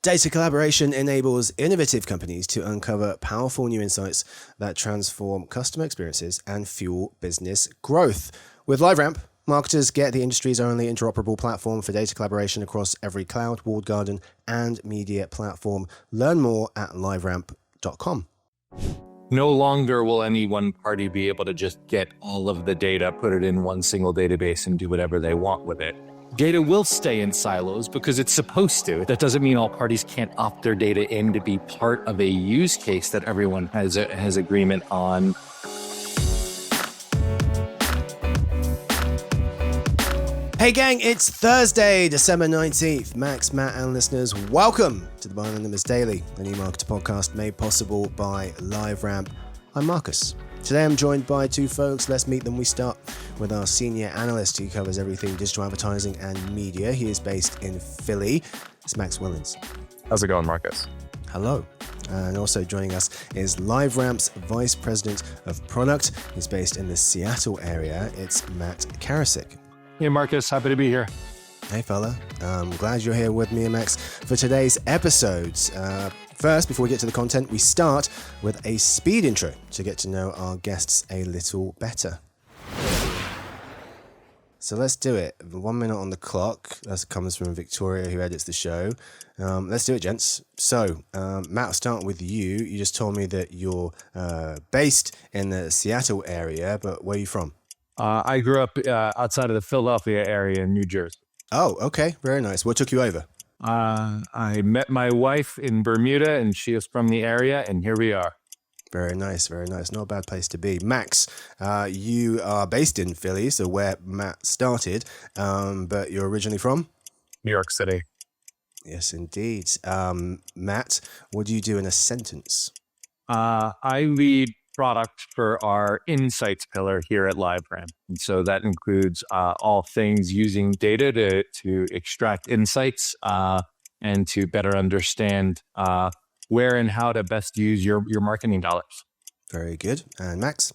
Data collaboration enables innovative companies to uncover powerful new insights that transform customer experiences and fuel business growth. With LiveRamp, marketers get the industry's only interoperable platform for data collaboration across every cloud, walled garden, and media platform. Learn more at liveramp.com. No longer will any one party be able to just get all of the data, put it in one single database, and do whatever they want with it. Data will stay in silos because it's supposed to. That doesn't mean all parties can't opt their data in to be part of a use case that everyone has agreement on. Hey gang, it's Thursday, December 19th. Max, Matt, and listeners, welcome to the Buying Numbers Daily, a new marketer podcast made possible by LiveRamp. I'm Marcus. Today I'm joined by two folks. Let's meet them. We start with our senior analyst who covers everything digital advertising and media. He is based in Philly. It's Max Willens. How's it going, Marcus? Hello. And also joining us is LiveRamp's Vice President of Product. He's based in the Seattle area. It's Matt Karasik. Hey, Marcus. Happy to be here. Hey, fella. I'm glad you're here with me and Max for today's episodes. First, before we get to the content, we start with a speed intro to get to know our guests a little better. So let's do it. 1 minute on the clock. That comes from Victoria, who edits the show. Let's do it, gents. So, Matt, I'll start with you. You just told me that you're based in the Seattle area, but where are you from? I grew up outside of the Philadelphia area in New Jersey. Oh, okay. Very nice. What took you over? I met my wife in Bermuda, and she is from the area, and here we are. Very nice, very nice. Not a bad place to be. Max, you are based in Philly, so where Matt started, but you're originally from? New York City. Yes, indeed. Matt, what do you do in a sentence? I lead product for our insights pillar here at LiveRamp. And so that includes all things using data to extract insights and to better understand where and how to best use your marketing dollars. Very good. And Max?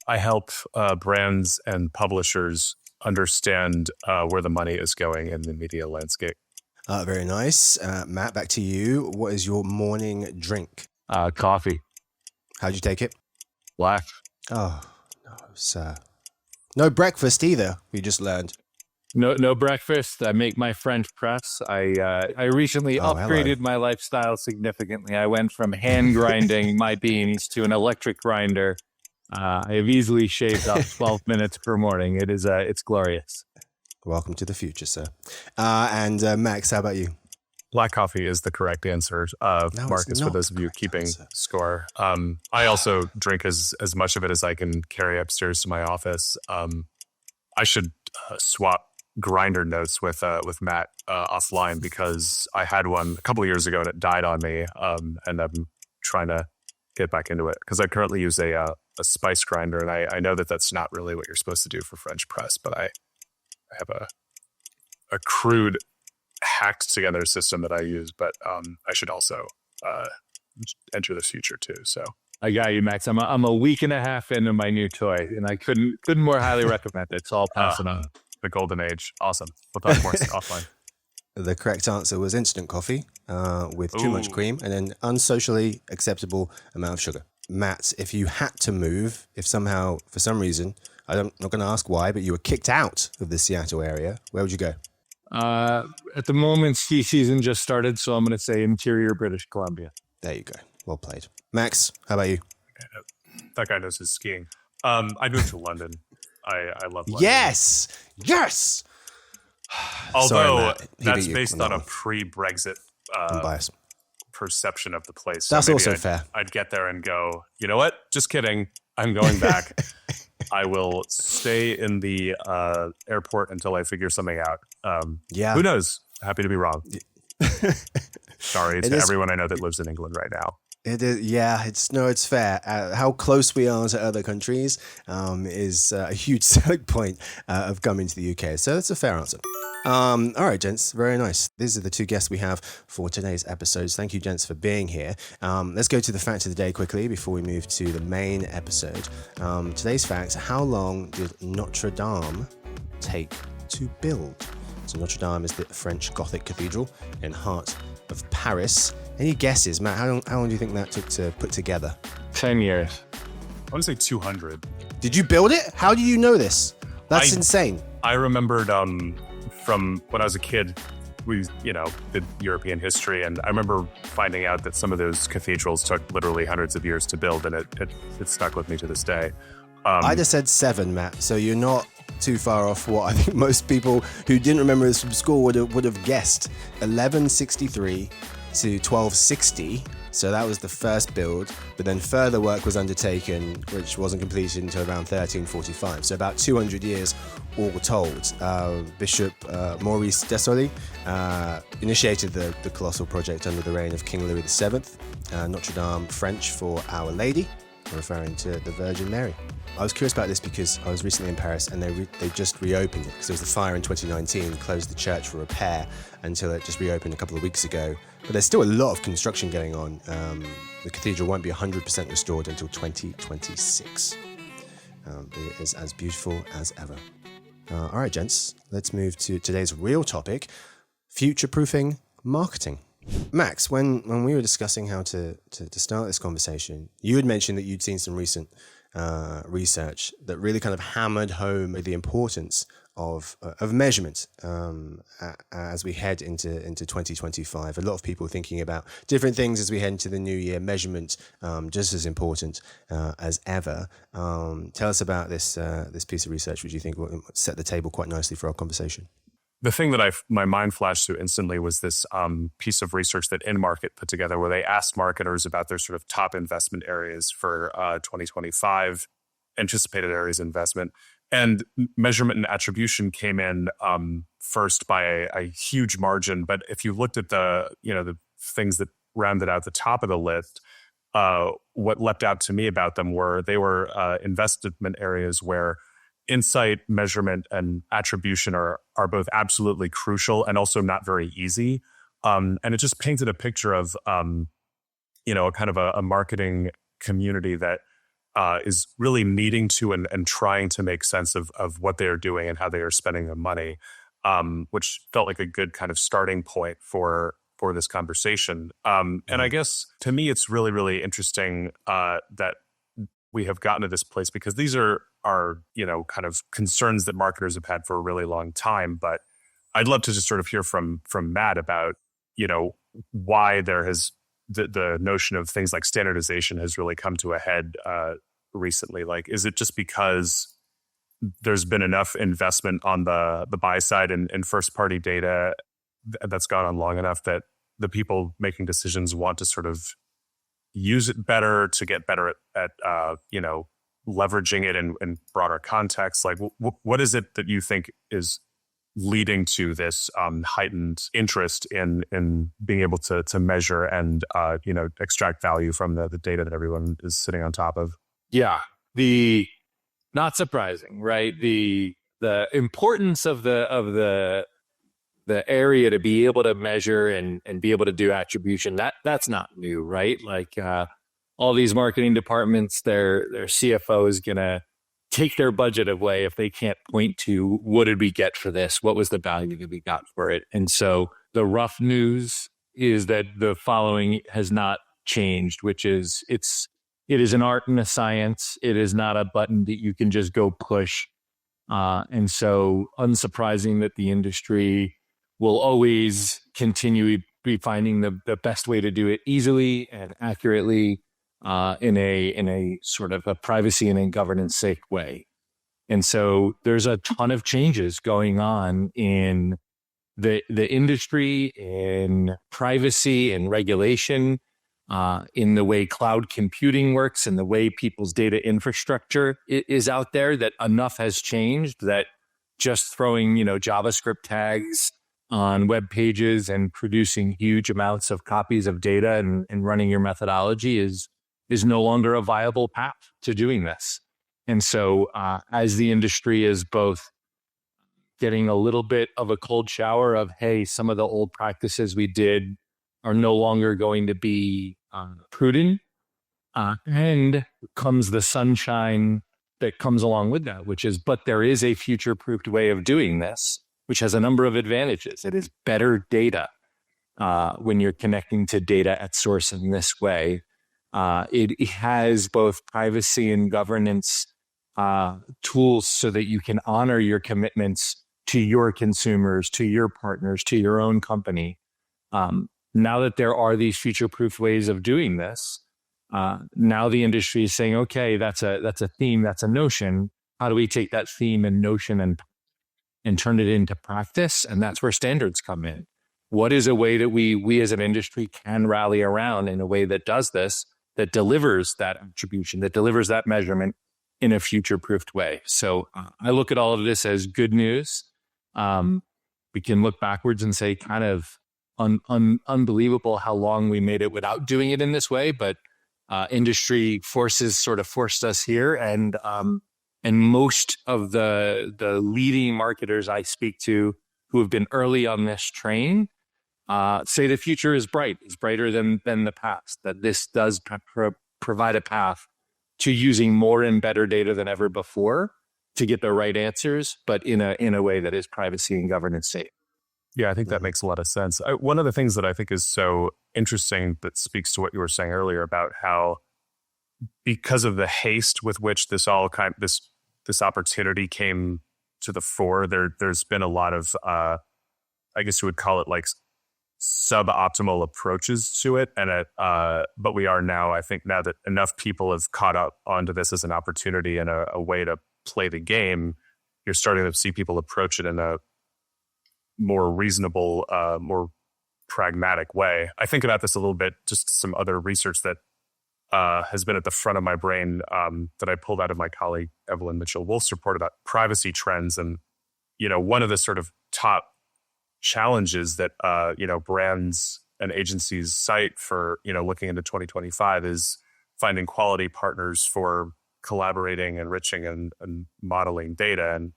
I help brands and publishers understand where the money is going in the media landscape. Very nice. Matt, back to you. What is your morning drink? Coffee. How'd you take it? Black. Oh, no, sir. No breakfast either, we just learned. No breakfast. I make my French press. I recently upgraded my lifestyle significantly. I went from hand grinding my beans to an electric grinder. I have easily shaved off 12 minutes per morning. It's glorious. Welcome to the future, sir. And Max, how about you? Black coffee is the correct answer, Marcus, for those of you keeping score. I also drink as much of it as I can carry upstairs to my office. I should swap grinder notes with Matt offline because I had one a couple of years ago and it died on me, and I'm trying to get back into it because I currently use a spice grinder, and I know that that's not really what you're supposed to do for French press, but I have a crude hacked together system that I use, but I should also enter this future too. So I got you, Max. I'm a week and a half into my new toy, and I couldn't more highly recommend it. So I'll pass it on. The golden age. Awesome. We'll talk more offline. The correct answer was instant coffee with too much cream and an unsocially acceptable amount of sugar. Matt, if you had to move, if somehow, for some reason, I'm not going to ask why, but you were kicked out of the Seattle area, where would you go? At the moment, ski season just started, so I'm going to say interior British Columbia. There you go. Well played. Max, how about you? That guy knows his skiing. I moved to London. I love London. Yes! Although that's based on a pre-Brexit bias perception of the place. So that's also fair. I'd get there and go, you know what? Just kidding. I'm going back. I will stay in the airport until I figure something out. Who knows? Happy to be wrong. Sorry to everyone I know that lives in England right now. It is, yeah. It's fair. How close we are to other countries is a huge selling point of coming to the UK. So that's a fair answer. All right, gents. Very nice. These are the two guests we have for today's episodes. Thank you, gents, for being here. Let's go to the fact of the day quickly before we move to the main episode. Today's fact: how long did Notre Dame take to build? So Notre Dame is the French Gothic cathedral in heart of Paris. Any guesses, Matt? How long do you think that took to put together? 10 years. I want to say 200. Did you build it? How do you know this? That's insane. I remembered from when I was a kid, we did European history, and I remember finding out that some of those cathedrals took literally hundreds of years to build, and it stuck with me to this day. I just said 7, Matt, so you're not too far off what I think most people who didn't remember this from school would have guessed. 1163 to 1260. So that was the first build, but then further work was undertaken, which wasn't completed until around 1345. So about 200 years all told. Bishop Maurice Desolé initiated the colossal project under the reign of King Louis VII. Notre Dame, French for Our Lady, referring to the Virgin Mary. I was curious about this because I was recently in Paris and they just reopened it because there was a fire in 2019, closed the church for repair until it just reopened a couple of weeks ago. But there's still a lot of construction going on. The cathedral won't be 100% restored until 2026. It is as beautiful as ever. All right, gents, let's move to today's real topic, future-proofing marketing. Max, when we were discussing how to start this conversation, you had mentioned that you'd seen some recent research that really kind of hammered home the importance of measurement as we head into 2025. A lot of people thinking about different things as we head into the new year. Measurement just as important as ever. Tell us about this piece of research, which you think will set the table quite nicely for our conversation. The thing that my mind flashed to instantly was this piece of research that InMarket put together, where they asked marketers about their sort of top investment areas for 2025, anticipated areas of investment, and measurement and attribution came in first by a huge margin. But if you looked at the things that rounded out the top of the list, what leapt out to me about them were they were investment areas where insight, measurement, and attribution are both absolutely crucial and also not very easy. And it just painted a picture of, a kind of a marketing community that is really needing to and trying to make sense of what they are doing and how they are spending their money, which felt like a good kind of starting point for this conversation. And I guess to me, it's really, really interesting that we have gotten to this place because these are kind of concerns that marketers have had for a really long time. But I'd love to just sort of hear from Matt about, why there has the notion of things like standardization has really come to a head recently. Like, is it just because there's been enough investment on the buy side and first party data that's gone on long enough that the people making decisions want to sort of use it better to get better at leveraging it in broader context? Like, what is it that you think is leading to this heightened interest in being able to measure and extract value from the data that everyone is sitting on top of? Yeah, not surprising, right? The importance of the area to be able to measure and be able to do attribution, that's not new, right? Like all these marketing departments, their CFO is going to take their budget away if they can't point to what did we get for this? What was the value that we got for it? And so the rough news is that the following has not changed, which is it is an art and a science. It is not a button that you can just go push. And so unsurprising that the industry will always continue to be finding the best way to do it easily and accurately in a sort of a privacy and in governance safe way. And so there's a ton of changes going on in the industry, in privacy and regulation, in the way cloud computing works and the way people's data infrastructure is out there, that enough has changed that just throwing, JavaScript tags on web pages and producing huge amounts of copies of data and running your methodology is no longer a viable path to doing this. And so as the industry is both getting a little bit of a cold shower of, hey, some of the old practices we did are no longer going to be prudent, and comes the sunshine that comes along with that, which is, but there is a future-proofed way of doing this, which has a number of advantages. It is better data. when you're connecting to data at source in this way. It has both privacy and governance tools so that you can honor your commitments to your consumers, to your partners, to your own company. Now that there are these future-proof ways of doing this, now the industry is saying, okay, that's a theme, that's a notion. How do we take that theme and notion and turn it into practice? And that's where standards come in. What is a way that we as an industry can rally around in a way that does this, that delivers that attribution, that delivers that measurement in a future-proofed way? So I look at all of this as good news. We can look backwards and say kind of unbelievable how long we made it without doing it in this way, but industry forces sort of forced us here. And most of the leading marketers I speak to who have been early on this train say the future is bright. It's brighter than the past, that this does provide a path to using more and better data than ever before to get the right answers, but in a way that is privacy and governance safe. Yeah, I think that makes a lot of sense. One of the things that I think is so interesting that speaks to what you were saying earlier about how, because of the haste with which this opportunity came to the fore, there's been a lot of, I guess you would call it like suboptimal approaches to it. And but we are now, I think now that enough people have caught up onto this as an opportunity and a way to play the game, you're starting to see people approach it in a more reasonable, more pragmatic way. I think about this a little bit, just some other research that has been at the front of my brain that I pulled out of my colleague Evelyn Mitchell-Wolf's report about privacy trends. And, one of the sort of top challenges that, brands and agencies cite for, looking into 2025 is finding quality partners for collaborating, enriching, and modeling data. And,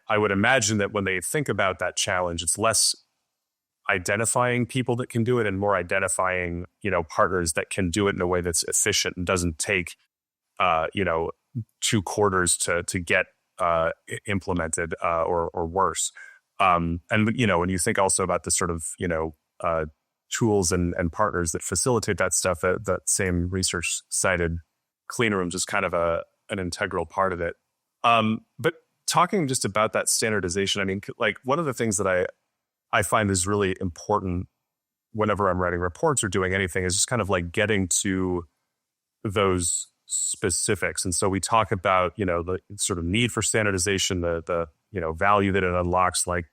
I would imagine that when they think about that challenge, it's less identifying people that can do it and more identifying, partners that can do it in a way that's efficient and doesn't take, 2 quarters to get implemented or worse. And, when you think also about the sort of, tools and partners that facilitate that stuff, that same research cited clean rooms is kind of an integral part of it. But talking just about that standardization, I mean, like one of the things that I find is really important whenever I'm writing reports or doing anything is just kind of like getting to those specifics. And so we talk about, the sort of need for standardization, the value that it unlocks. Like,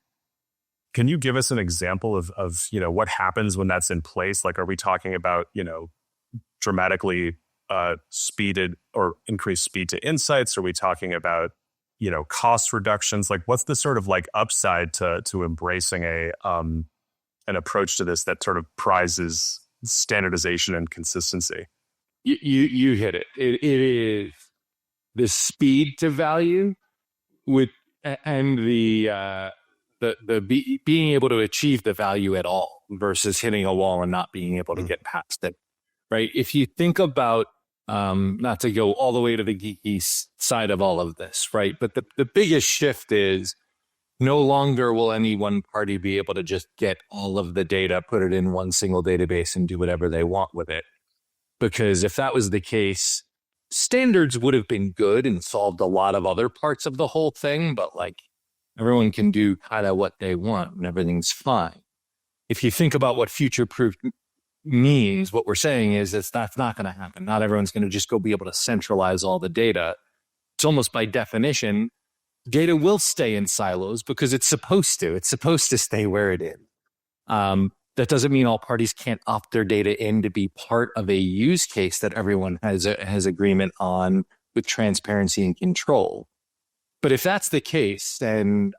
can you give us an example of what happens when that's in place? Like, are we talking about, dramatically speeded or increased speed to insights? Are we talking about, cost reductions? Like, what's the sort of like upside to embracing an approach to this that sort of prizes standardization and consistency? You hit it. It is the speed to value and the being able to achieve the value at all versus hitting a wall and not being able to get past it. Right. If you think about, not to go all the way to the geeky side of all of this, right? But the biggest shift is no longer will any one party be able to just get all of the data, put it in one single database and do whatever they want with it. Because if that was the case, standards would have been good and solved a lot of other parts of the whole thing. But like everyone can do kind of what they want and everything's fine. If you think about what future-proof means, what we're saying is that's not going to happen. Not everyone's going to just go be able to centralize all the data. It's almost by definition, data will stay in silos because it's supposed to. It's supposed to stay where it is. That doesn't mean all parties can't opt their data in to be part of a use case that everyone has agreement on with transparency and control. But if that's the case, then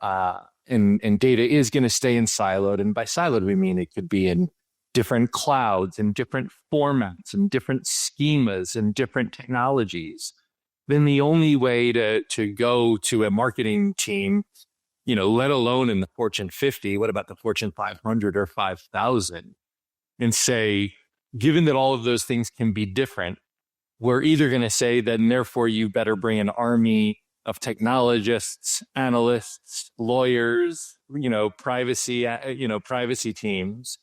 and data is going to stay in siloed, and by siloed we mean it could be in different clouds and different formats and different schemas and different technologies, then the only way to go to a marketing team, let alone in the Fortune 50, what about the Fortune 500 or 5,000, and say, given that all of those things can be different, we're either going to say that, and therefore you better bring an army of technologists, analysts, lawyers, privacy teams,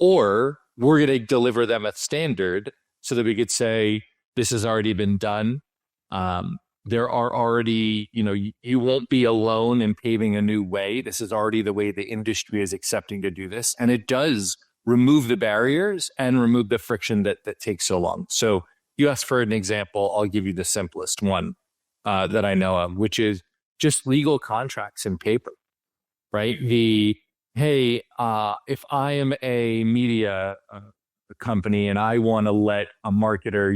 or we're going to deliver them a standard so that we could say, this has already been done. There are already, you won't be alone in paving a new way. This is already the way the industry is accepting to do this. And it does remove the barriers and remove the friction that takes so long. So you asked for an example. I'll give you the simplest one that I know of, which is just legal contracts in paper, right? Hey, if I am a media company and I want to let a marketer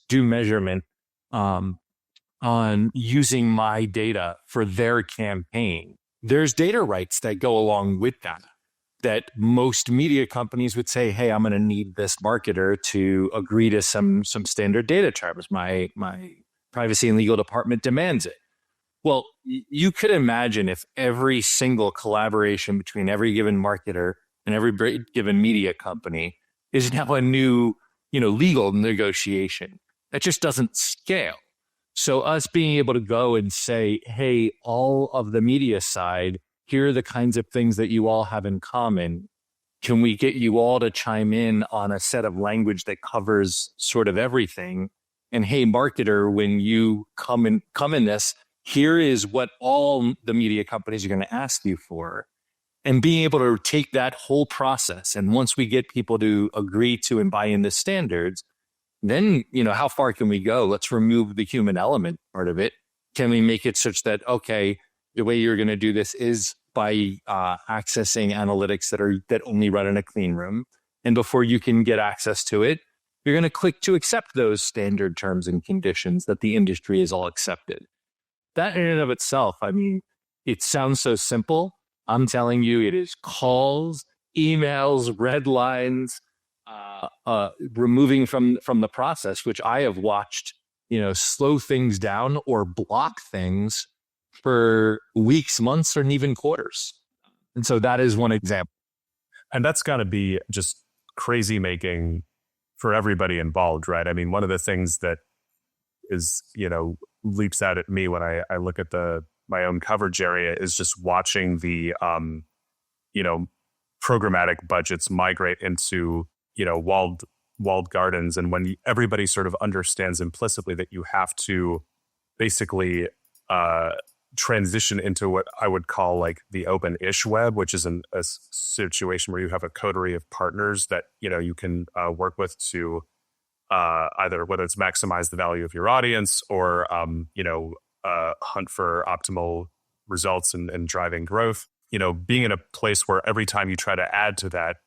do measurement on using my data for their campaign, there's data rights that go along with that most media companies would say, hey, I'm going to need this marketer to agree to some standard data terms. My privacy and legal department demands it. Well, you could imagine if every single collaboration between every given marketer and every given media company is now a new, legal negotiation. That just doesn't scale. So us being able to go and say, hey, all of the media side, here are the kinds of things that you all have in common. Can we get you all to chime in on a set of language that covers sort of everything? And hey, marketer, when you come in this, here is what all the media companies are going to ask you for. And being able to take that whole process. And once we get people to agree to and buy into standards, then, how far can we go? Let's remove the human element part of it. Can we make it such that, okay, the way you're going to do this is by accessing analytics that only run in a clean room. And before you can get access to it, you're going to click to accept those standard terms and conditions that the industry has all accepted. That in and of itself, it sounds so simple. I'm telling you, it is calls, emails, red lines, removing from the process, which I have watched, slow things down or block things for weeks, months, or even quarters. And so that is one example. And that's got to be just crazy making for everybody involved, right? One of the things that is, leaps out at me when I look at my own coverage area is just watching the, programmatic budgets migrate into, walled gardens. And when everybody sort of understands implicitly that you have to basically transition into what I would call like the open-ish web, which is a situation where you have a coterie of partners that, you can work with to either whether it's maximize the value of your audience or, hunt for optimal results and driving growth. Being in a place where every time you try to add to that,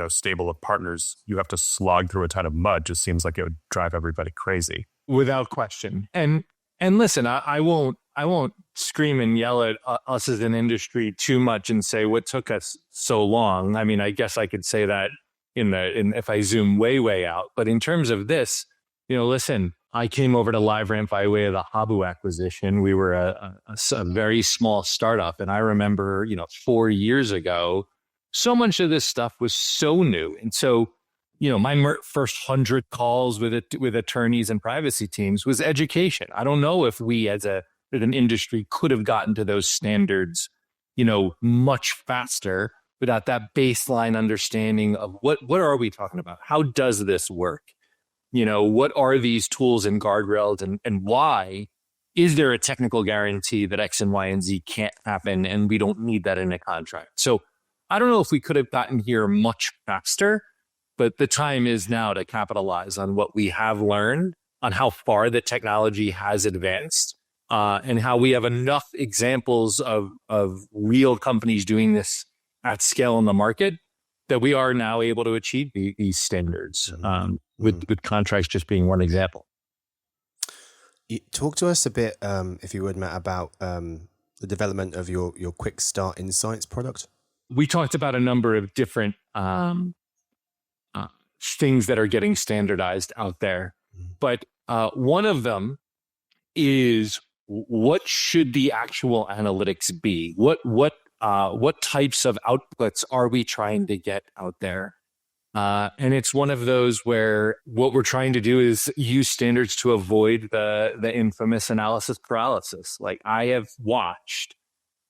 stable of partners, you have to slog through a ton of mud just seems like it would drive everybody crazy. Without question. And listen, I won't scream and yell at us as an industry too much and say what took us so long. I guess I could say that if I zoom way out. But in terms of this, listen, I came over to LiveRamp by way of the Habu acquisition. We were a very small startup. And I remember, 4 years ago, so much of this stuff was so new. And so, my first 100 calls with attorneys and privacy teams was education. I don't know if we as an industry could have gotten to those standards, much faster without that baseline understanding of what are we talking about? How does this work? What are these tools and guardrails and why is there a technical guarantee that X and Y and Z can't happen and we don't need that in a contract? So I don't know if we could have gotten here much faster, but the time is now to capitalize on what we have learned, on how far the technology has advanced, and how we have enough examples of real companies doing this at scale in the market that we are now able to achieve these standards, with contracts just being one example. Talk to us a bit, if you would, Matt, about the development of your Quick Start Insights product. We talked about a number of different things that are getting standardized out there, but one of them is what should the actual analytics be? What types of outputs are we trying to get out there? And it's one of those where what we're trying to do is use standards to avoid the infamous analysis paralysis. Like I have watched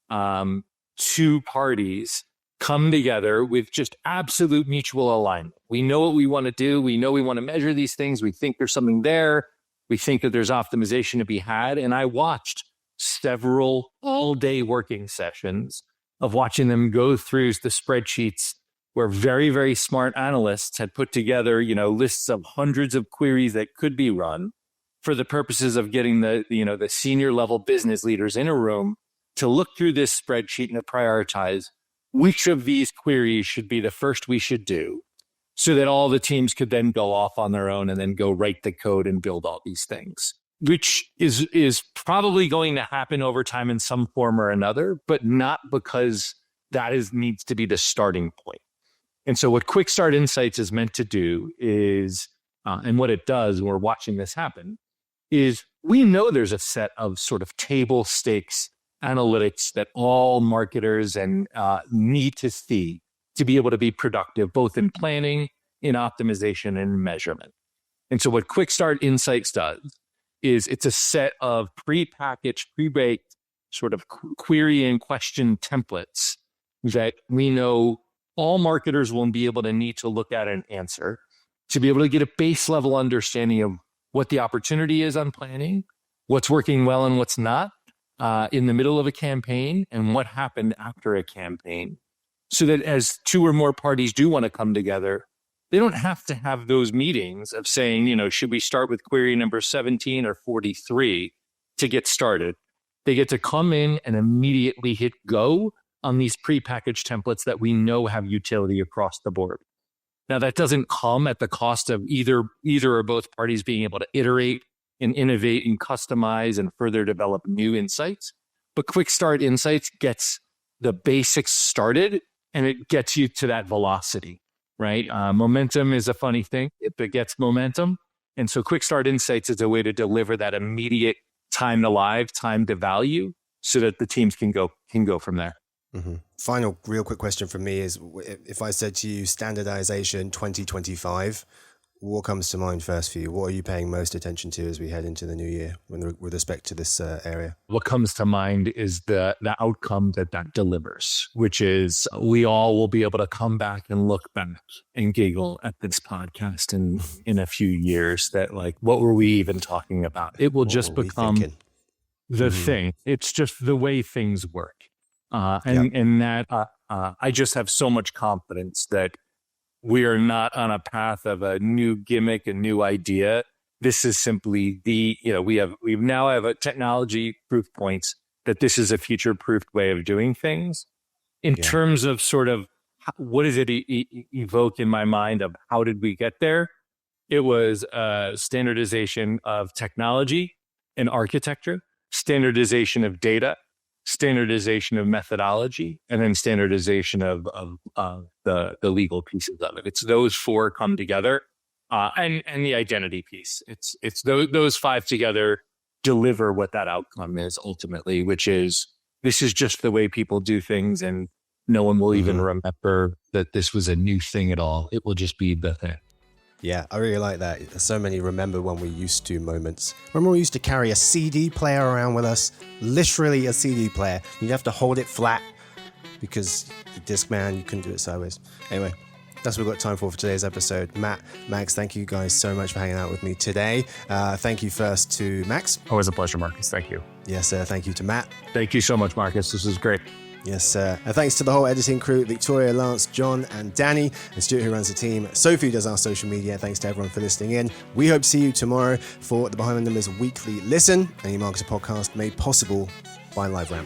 2 parties come together with just absolute mutual alignment. We know what we want to do. We know we want to measure these things. We think there's something there. We think that there's optimization to be had. And I watched several all-day working sessions of watching them go through the spreadsheets where very, very smart analysts had put together, lists of hundreds of queries that could be run for the purposes of getting the senior level business leaders in a room to look through this spreadsheet and to prioritize which of these queries should be the first we should do, so that all the teams could then go off on their own and then go write the code and build all these things, which is probably going to happen over time in some form or another, but not because that needs to be the starting point. And so what Quick Start Insights is meant to do is, and what it does, and we're watching this happen, is we know there's a set of sort of table stakes analytics that all marketers and need to see to be able to be productive, both in planning, in optimization, and measurement. And so what Quick Start Insights does is it's a set of pre-packaged, pre-baked sort of query and question templates that we know all marketers will be able to need to look at and answer to be able to get a base level understanding of what the opportunity is on planning, what's working well and what's not, in the middle of a campaign, and what happened after a campaign. So that as two or more parties do want to come together, they don't have to have those meetings of saying, should we start with query number 17 or 43 to get started? They get to come in and immediately hit go on these prepackaged templates that we know have utility across the board. Now, that doesn't come at the cost of either or both parties being able to iterate and innovate and customize and further develop new insights. But Quick Start Insights gets the basics started, and it gets you to that velocity, right? Momentum is a funny thing. It begets momentum. And so Quick Start Insights is a way to deliver that immediate time to live, time to value, so that the teams can go from there. Mm-hmm. Final real quick question from me is, if I said to you standardization 2025, what comes to mind first for you? What are you paying most attention to as we head into the new year with respect to this area? What comes to mind is the outcome that delivers, which is we all will be able to come back and look back and giggle at this podcast in a few years that, like, what were we even talking about? It will just become the thing. It's just the way things work. And that I just have so much confidence that we are not on a path of a new gimmick, a new idea. This is simply we now have a technology proof points that this is a future-proofed way of doing things. In terms of sort of what does it evoke in my mind of how did we get there? It was standardization of technology and architecture, standardization of data, standardization of methodology, and then standardization of the legal pieces of it. It's those four come together, and the identity piece. It's those five together deliver what that outcome is ultimately, which is this is just the way people do things, and no one will even remember that this was a new thing at all. It will just be the thing. Yeah, I really like that. There's so many remember when we used to moments. Remember we used to carry a CD player around with us? Literally a CD player. You'd have to hold it flat because the Discman, you couldn't do it sideways. Anyway, that's what we've got time for today's episode. Matt, Max, thank you guys so much for hanging out with me today. Thank you first to Max. Always a pleasure, Marcus. Thank you. Yes, sir. Thank you to Matt. Thank you so much, Marcus. This is great. Yes, sir. And thanks to the whole editing crew, Victoria, Lance, John, and Danny, and Stuart, who runs the team. Sophie does our social media. Thanks to everyone for listening in. We hope to see you tomorrow for the Behind the Numbers Weekly Listen, a marketer podcast made possible by LiveRamp.